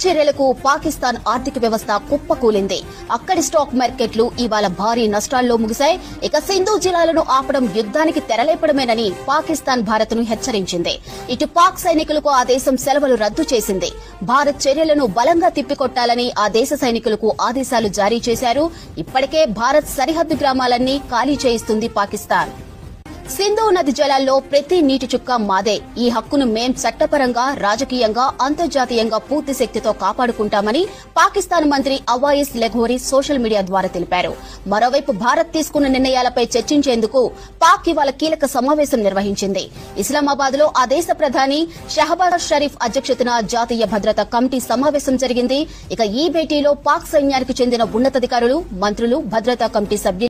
చర్యలకు పాకిస్తాన్ ఆర్థిక వ్యవస్థ కుప్పకూలింది. అక్కడి స్టాక్ మార్కెట్లు ఇవాళ భారీ నష్టాల్లో ముగిశాయి. ఇక సింధు జలాలను ఆపడం యుద్ధానికి తెరలేపడమేనని పాకిస్తాన్ భారత్ ను హెచ్చరించింది. ఇటు పాక్ సైనికులకు ఆ దేశం సెలవులు రద్దు చేసింది. భారత్ చర్యలను బలంగా తిప్పికొట్టాలని ఆ దేశ సైనికులకు ఆదేశాలు జారీ చేశారు. ఇప్పటికే భారత్ సరిహద్దు గ్రామాలన్నీ ఖాళీ చేయిస్తుంది పాకిస్తాన్. సింధు నది జలాల్లో ప్రతి నీటి చుక్క మాదే. ఈ హక్కును మేం చట్టపరంగా, రాజకీయంగా, అంతర్జాతీయంగా పూర్తి శక్తితో కాపాడుకుంటామని పాకిస్తాన్ మంత్రి అవాయిస్ లెఘోరీ సోషల్ మీడియా ద్వారా తెలిపారు. మరోవైపు భారత్ తీసుకున్న నిర్ణయాలపై చర్చించేందుకు పాక్ ఇవాళ కీలక సమావేశం నిర్వహించింది. ఇస్లామాబాద్ లో ఆ దేశ ప్రధాని షహబాజ్ షరీఫ్ అధ్యక్షతన జాతీయ భద్రతా కమిటీ సమావేశం జరిగింది. ఇక ఈ భేటీలో పాక్ సైన్యానికి చెందిన ఉన్నతాధికారులు, మంత్రులు, భద్రతా కమిటీ సభ్యులు